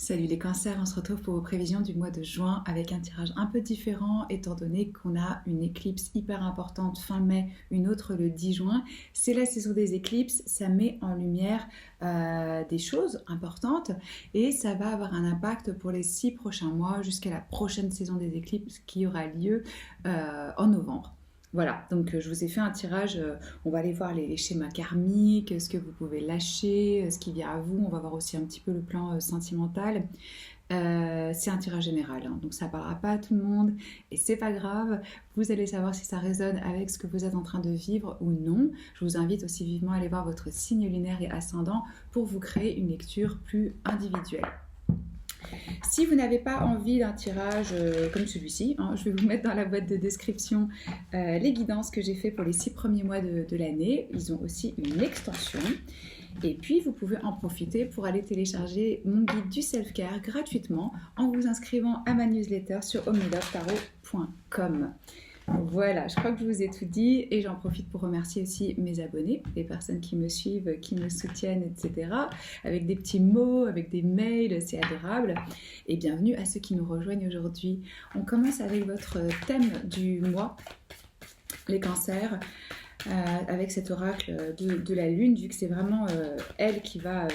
Salut les cancers, on se retrouve pour vos prévisions du mois de juin avec un tirage un peu différent étant donné qu'on a une éclipse hyper importante fin mai, une autre le 10 juin. C'est la saison des éclipses, ça met en lumière des choses importantes et ça va avoir un impact pour les 6 prochains mois jusqu'à la prochaine saison des éclipses qui aura lieu en novembre. Voilà, donc je vous ai fait un tirage, on va aller voir les schémas karmiques, ce que vous pouvez lâcher, ce qui vient à vous, on va voir aussi un petit peu le plan sentimental. C'est un tirage général, hein, donc ça ne parlera pas à tout le monde et c'est pas grave, vous allez savoir si ça résonne avec ce que vous êtes en train de vivre ou non. Je vous invite aussi vivement à aller voir votre signe lunaire et ascendant pour vous créer une lecture plus individuelle. Si vous n'avez pas envie d'un tirage comme celui-ci, hein, je vais vous mettre dans la boîte de description les guidances que j'ai fait pour les 6 premiers mois de l'année. Ils ont aussi une extension. Et puis, vous pouvez en profiter pour aller télécharger mon guide du self-care gratuitement en vous inscrivant à ma newsletter sur omnilovetarot.com. Voilà, je crois que je vous ai tout dit et j'en profite pour remercier aussi mes abonnés, les personnes qui me suivent, qui me soutiennent, etc. Avec des petits mots, avec des mails, c'est adorable. Et bienvenue à ceux qui nous rejoignent aujourd'hui. On commence avec votre thème du mois, les cancers, avec cet oracle de la lune, vu que c'est vraiment elle qui va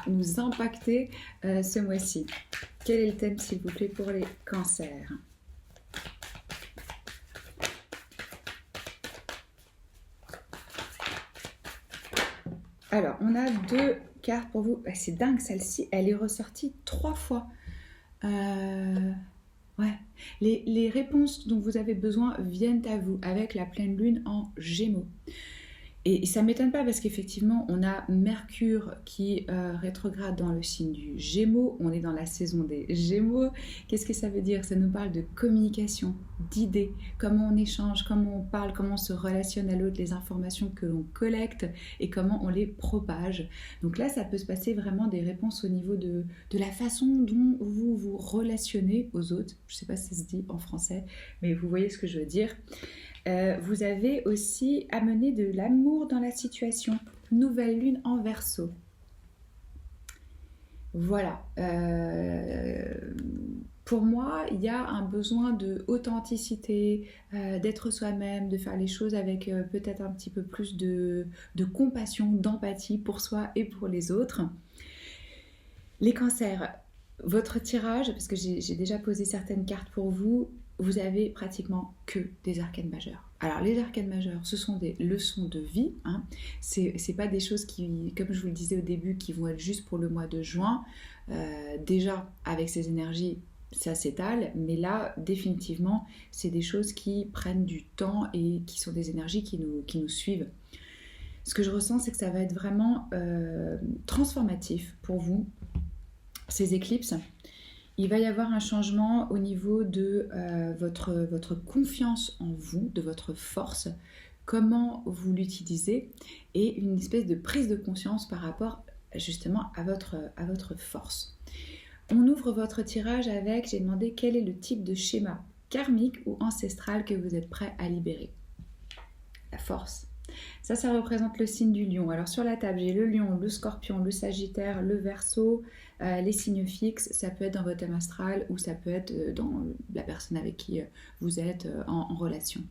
nous impacter ce mois-ci. Quel est le thème, s'il vous plaît, pour les cancers ? Alors, on a 2 cartes pour vous. C'est dingue, celle-ci, elle est ressortie 3 fois. Ouais. Les réponses dont vous avez besoin viennent à vous avec la pleine lune en Gémeaux. Et ça ne m'étonne pas parce qu'effectivement, on a Mercure qui rétrograde dans le signe du Gémeaux. On est dans la saison des Gémeaux. Qu'est-ce que ça veut dire ? Ça nous parle de communication, d'idées, comment on échange, comment on parle, comment on se relationne à l'autre, les informations que l'on collecte et comment on les propage. Donc là, ça peut se passer vraiment des réponses au niveau de la façon dont vous vous relationnez aux autres. Je ne sais pas si ça se dit en français, mais vous voyez ce que je veux dire. Vous avez aussi amené de l'amour dans la situation. Nouvelle lune en Verseau. Voilà. Pour moi, il y a un besoin d'authenticité, d'être soi-même, de faire les choses avec peut-être un petit peu plus de compassion, d'empathie pour soi et pour les autres. Les cancers, votre tirage, parce que j'ai déjà posé certaines cartes pour vous, vous avez pratiquement que des arcanes majeures. Alors les arcanes majeures, ce sont des leçons de vie, hein. C'est pas des choses qui, comme je vous le disais au début, qui vont être juste pour le mois de juin. Déjà, avec ces énergies, ça s'étale, mais là, définitivement, c'est des choses qui prennent du temps et qui sont des énergies qui nous suivent. Ce que je ressens, c'est que ça va être vraiment transformatif pour vous, ces éclipses. Il va y avoir un changement au niveau de votre confiance en vous, de votre force, comment vous l'utilisez et une espèce de prise de conscience par rapport justement à votre force. On ouvre votre tirage avec, j'ai demandé quel est le type de schéma karmique ou ancestral que vous êtes prêt à libérer. La force. Ça représente le signe du lion. Alors sur la table, j'ai le lion, le scorpion, le sagittaire, le verseau, les signes fixes. Ça peut être dans votre thème astral ou ça peut être dans la personne avec qui vous êtes en relation.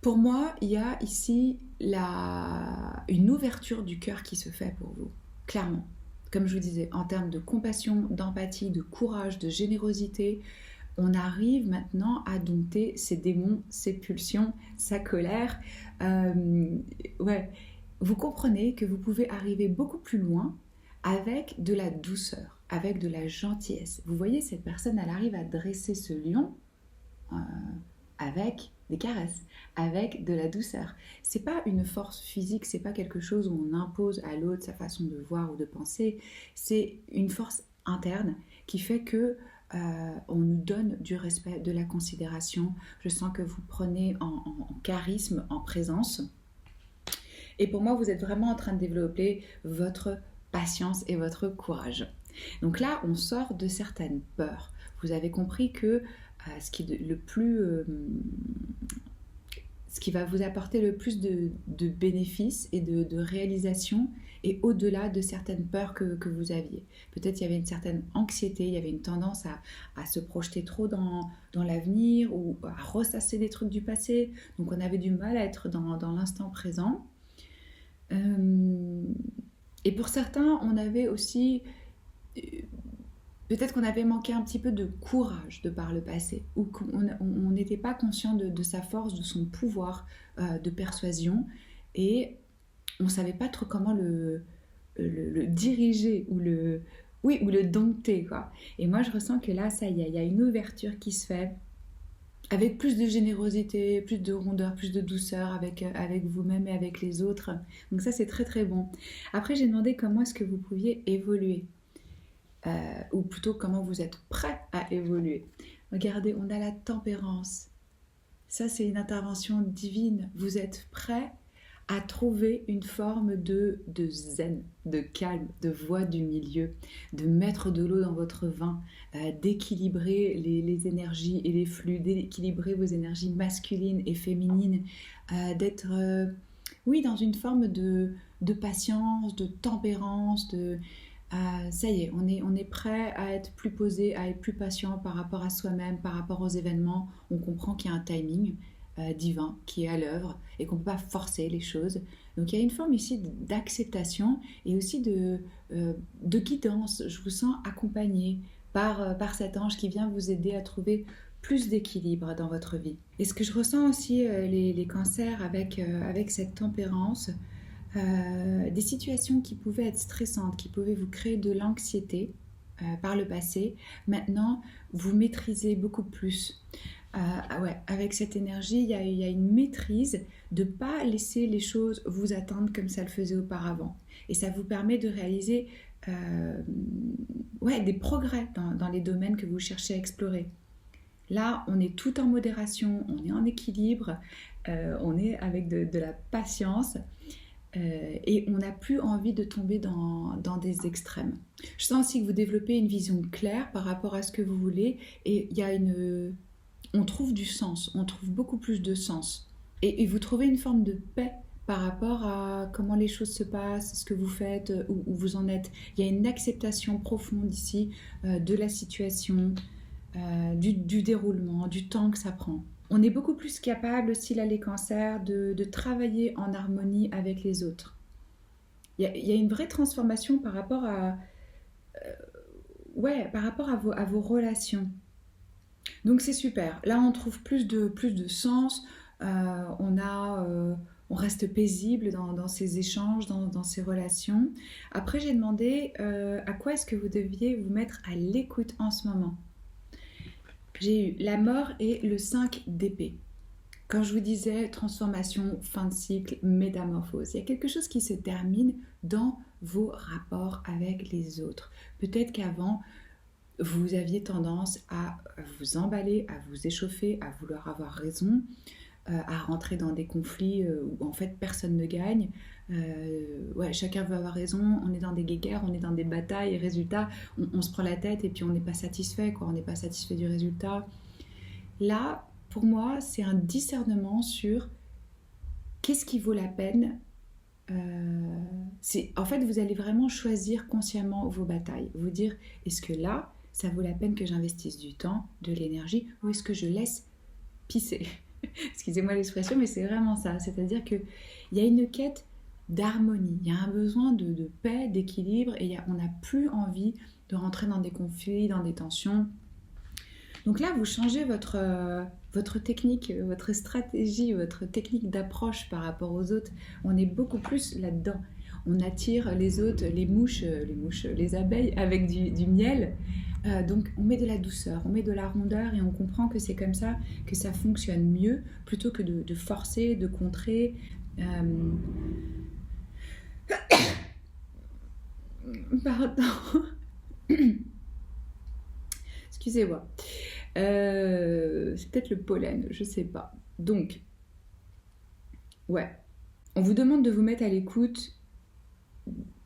Pour moi, il y a ici une ouverture du cœur qui se fait pour vous, clairement. Comme je vous disais, en termes de compassion, d'empathie, de courage, de générosité, on arrive maintenant à dompter ses démons, ses pulsions, sa colère. Vous comprenez que vous pouvez arriver beaucoup plus loin avec de la douceur, avec de la gentillesse. Vous voyez, cette personne, elle arrive à dresser ce lion avec des caresses, avec de la douceur. C'est pas une force physique, c'est pas quelque chose où on impose à l'autre sa façon de voir ou de penser. C'est une force interne qui fait que on nous donne du respect, de la considération. Je sens que vous prenez en charisme, en présence. Et pour moi, vous êtes vraiment en train de développer votre patience et votre courage. Donc là, on sort de certaines peurs. Vous avez compris que ce qui est le plus ce qui va vous apporter le plus de bénéfices et de réalisations et au-delà de certaines peurs que vous aviez. Peut-être il y avait une certaine anxiété, il y avait une tendance à se projeter trop dans l'avenir ou à ressasser des trucs du passé. Donc on avait du mal à être dans l'instant présent. Et pour certains, on avait aussi... Peut-être qu'on avait manqué un petit peu de courage de par le passé, ou qu'on n'était pas conscient de sa force, de son pouvoir de persuasion, et on ne savait pas trop comment le diriger ou le dompter, quoi. Et moi, je ressens que là, ça y est, il y a une ouverture qui se fait, avec plus de générosité, plus de rondeur, plus de douceur avec vous-même et avec les autres. Donc ça, c'est très très bon. Après, j'ai demandé comment est-ce que vous pouviez évoluer. Ou plutôt comment vous êtes prêt à évoluer. Regardez, on a la tempérance. Ça, c'est une intervention divine. Vous êtes prêt à trouver une forme de zen, de calme, de voie du milieu, de mettre de l'eau dans votre vin, d'équilibrer les énergies et les flux, d'équilibrer vos énergies masculines et féminines, d'être, oui, dans une forme de patience, de tempérance, ça y est, on est prêt à être plus posé, à être plus patient par rapport à soi-même, par rapport aux événements. On comprend qu'il y a un timing divin qui est à l'œuvre et qu'on ne peut pas forcer les choses. Donc il y a une forme ici d'acceptation et aussi de guidance. Je vous sens accompagné par cet ange qui vient vous aider à trouver plus d'équilibre dans votre vie. Et ce que je ressens aussi, les cancers avec cette tempérance, des situations qui pouvaient être stressantes, qui pouvaient vous créer de l'anxiété par le passé. Maintenant, vous maîtrisez beaucoup plus. Ouais, avec cette énergie, il y a une maîtrise de ne pas laisser les choses vous atteindre comme ça le faisait auparavant. Et ça vous permet de réaliser des progrès dans les domaines que vous cherchez à explorer. Là, on est tout en modération, on est en équilibre, on est avec de la patience. Et on n'a plus envie de tomber dans des extrêmes. Je sens aussi que vous développez une vision claire par rapport à ce que vous voulez et on trouve du sens, on trouve beaucoup plus de sens. Et vous trouvez une forme de paix par rapport à comment les choses se passent, ce que vous faites, où vous en êtes. Il y a une acceptation profonde ici de la situation, du déroulement, du temps que ça prend. On est beaucoup plus capable aussi, là, les cancers, de travailler en harmonie avec les autres. Il y a une vraie transformation par rapport à vos relations. Donc c'est super. Là, on trouve plus de sens. On reste paisible dans ces échanges, dans ces relations. Après, j'ai demandé à quoi est-ce que vous deviez vous mettre à l'écoute en ce moment. J'ai eu la mort et le 5 d'épée. Quand je vous disais transformation, fin de cycle, métamorphose, il y a quelque chose qui se termine dans vos rapports avec les autres. Peut-être qu'avant, vous aviez tendance à vous emballer, à vous échauffer, à vouloir avoir raison, à rentrer dans des conflits où en fait personne ne gagne. Chacun veut avoir raison, on est dans des guéguerres, on est dans des batailles et résultat, on se prend la tête et puis on n'est pas satisfait, on n'est pas satisfait du résultat. Là, pour moi, c'est un discernement sur qu'est-ce qui vaut la peine. En fait, vous allez vraiment choisir consciemment vos batailles, vous dire, est-ce que là, ça vaut la peine que j'investisse du temps, de l'énergie, ou est-ce que je laisse pisser? Excusez-moi l'expression, mais c'est vraiment ça. C'est-à-dire qu'il y a une quête d'harmonie, il y a un besoin de paix, d'équilibre, et on n'a plus envie de rentrer dans des conflits, dans des tensions. Donc là, vous changez votre technique, votre stratégie, votre technique d'approche par rapport aux autres. On est beaucoup plus là-dedans. On attire les autres, les mouches, les abeilles avec du miel. Donc on met de la douceur, on met de la rondeur et on comprend que c'est comme ça que ça fonctionne mieux plutôt que de forcer, de contrer. Pardon. Excusez-moi. C'est peut-être le pollen, je sais pas. Donc, on vous demande de vous mettre à l'écoute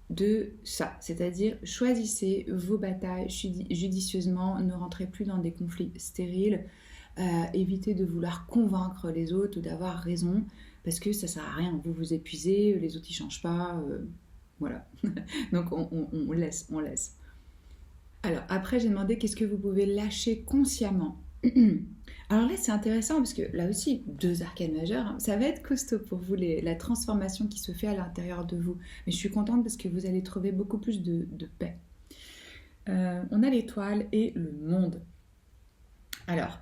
de ça, c'est-à-dire choisissez vos batailles judicieusement, ne rentrez plus dans des conflits stériles, évitez de vouloir convaincre les autres ou d'avoir raison, parce que ça sert à rien, vous vous épuisez, les autres ils changent pas, voilà. Donc on laisse, on laisse. Alors après j'ai demandé qu'est-ce que vous pouvez lâcher consciemment. Alors là c'est intéressant parce que là aussi deux arcanes majeures, hein, ça va être costaud pour vous la transformation qui se fait à l'intérieur de vous. Mais je suis contente parce que vous allez trouver beaucoup plus de paix. On a l'étoile et le monde. Alors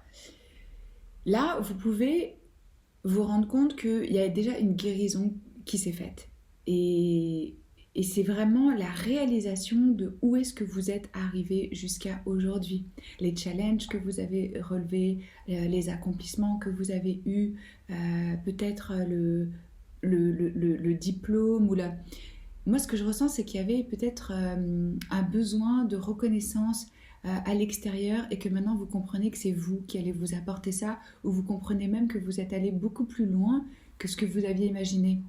là vous pouvez vous rendre compte qu'il y a déjà une guérison qui s'est faite. Et c'est vraiment la réalisation de où est-ce que vous êtes arrivé jusqu'à aujourd'hui. Les challenges que vous avez relevés, les accomplissements que vous avez eus, peut-être le diplôme ou la... Moi, ce que je ressens, c'est qu'il y avait peut-être un besoin de reconnaissance à l'extérieur et que maintenant vous comprenez que c'est vous qui allez vous apporter ça, ou vous comprenez même que vous êtes allé beaucoup plus loin que ce que vous aviez imaginé.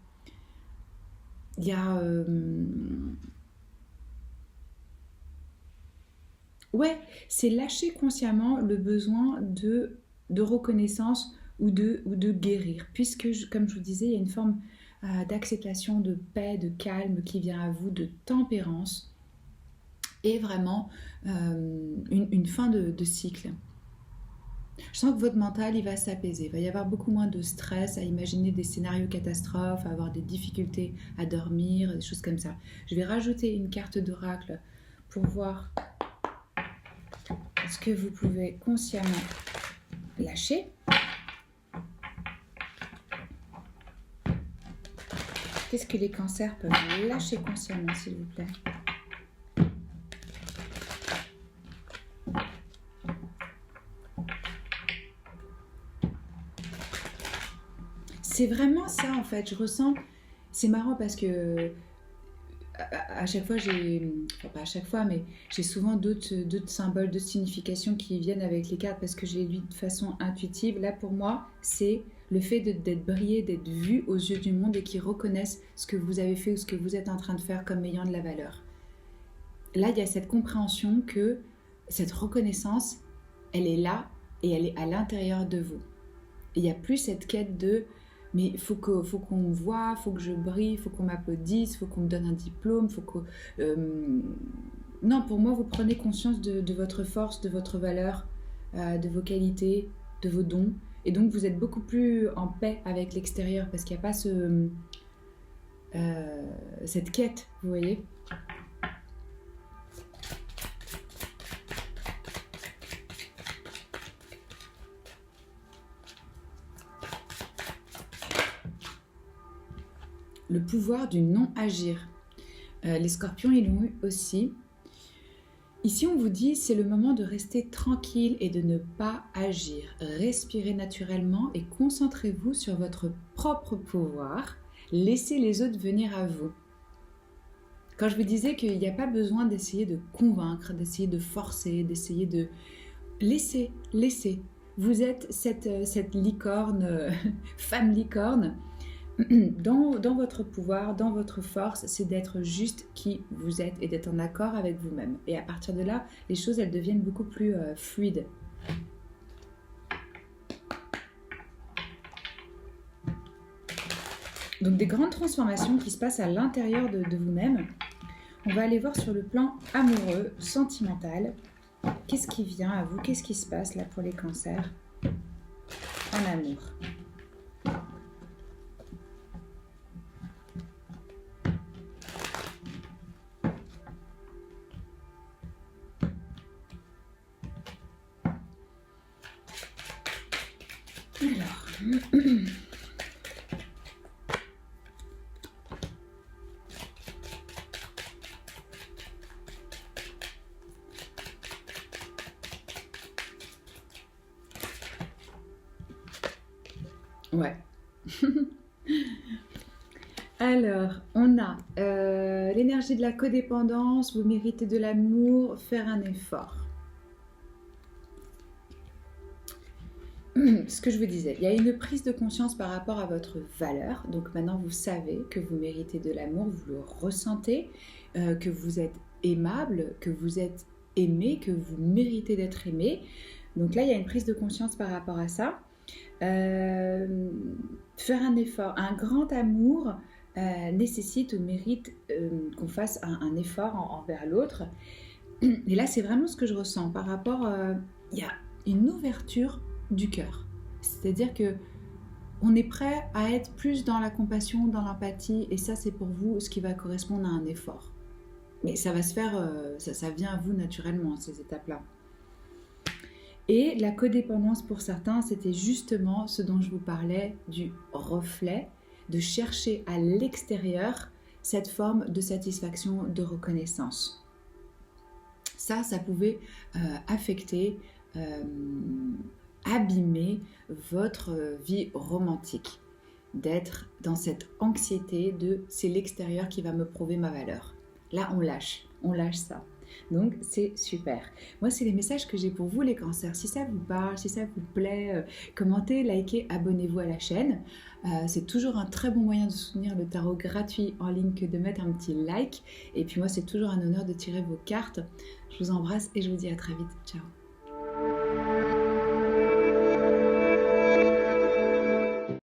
Il y a... Ouais, c'est lâcher consciemment le besoin de reconnaissance ou de guérir. Puisque, comme je vous disais, il y a une forme d'acceptation, de paix, de calme qui vient à vous, de tempérance et vraiment une fin de cycle. Je sens que votre mental, il va s'apaiser. Il va y avoir beaucoup moins de stress à imaginer des scénarios catastrophes, à avoir des difficultés à dormir, des choses comme ça. Je vais rajouter une carte d'oracle pour voir ce que vous pouvez consciemment lâcher. Qu'est-ce que les cancers peuvent lâcher consciemment, s'il vous plaît ? C'est vraiment ça en fait, je ressens, c'est marrant parce que à chaque fois enfin pas à chaque fois, mais j'ai souvent d'autres symboles, d'autres significations qui viennent avec les cartes parce que je les lis de façon intuitive. Là pour moi, c'est le fait d'être brillé, d'être vu aux yeux du monde et qu'ils reconnaissent ce que vous avez fait ou ce que vous êtes en train de faire comme ayant de la valeur. Là, il y a cette compréhension que cette reconnaissance, elle est là et elle est à l'intérieur de vous. Il n'y a plus cette quête de mais il faut qu'on me voie, il faut que je brille, il faut qu'on m'applaudisse, il faut qu'on me donne un diplôme, faut que... Non, pour moi, vous prenez conscience de votre force, de votre valeur, de vos qualités, de vos dons. Et donc, vous êtes beaucoup plus en paix avec l'extérieur parce qu'il n'y a pas cette quête, vous voyez ? Le pouvoir du non-agir. Les scorpions, ils l'ont eu aussi. Ici, on vous dit, c'est le moment de rester tranquille et de ne pas agir. Respirez naturellement et concentrez-vous sur votre propre pouvoir. Laissez les autres venir à vous. Quand je vous disais qu'il n'y a pas besoin d'essayer de convaincre, d'essayer de forcer, d'essayer de... Laissez. Vous êtes cette licorne, femme licorne. Dans votre pouvoir, dans votre force, c'est d'être juste qui vous êtes et d'être en accord avec vous-même. Et à partir de là, les choses, elles deviennent beaucoup plus fluides. Donc des grandes transformations qui se passent à l'intérieur de vous-même. On va aller voir sur le plan amoureux, sentimental. Qu'est-ce qui vient à vous? Qu'est-ce qui se passe là pour les cancers en amour? Ouais. Alors, on a l'énergie de la codépendance, vous méritez de l'amour, faire un effort. Ce que je vous disais, il y a une prise de conscience par rapport à votre valeur. Donc maintenant, vous savez que vous méritez de l'amour, vous le ressentez, que vous êtes aimable, que vous êtes aimé, que vous méritez d'être aimé. Donc là, il y a une prise de conscience par rapport à ça. Faire un effort, un grand amour nécessite ou mérite qu'on fasse un effort envers l'autre. Et là, c'est vraiment ce que je ressens par rapport... Il y a une ouverture du cœur. C'est-à-dire que on est prêt à être plus dans la compassion, dans l'empathie, et ça, c'est pour vous ce qui va correspondre à un effort. Mais ça va se faire, ça vient à vous naturellement, ces étapes-là. Et la codépendance pour certains, c'était justement ce dont je vous parlais, du reflet, de chercher à l'extérieur cette forme de satisfaction, de reconnaissance. Ça pouvait affecter, abîmer votre vie romantique, d'être dans cette anxiété de c'est l'extérieur qui va me prouver ma valeur. Là, on lâche ça. Donc, c'est super. Moi, c'est les messages que j'ai pour vous, les cancers. Si ça vous parle, si ça vous plaît, commentez, likez, abonnez-vous à la chaîne. C'est toujours un très bon moyen de soutenir le tarot gratuit en ligne que de mettre un petit like. Et puis moi, c'est toujours un honneur de tirer vos cartes. Je vous embrasse et je vous dis à très vite. Ciao.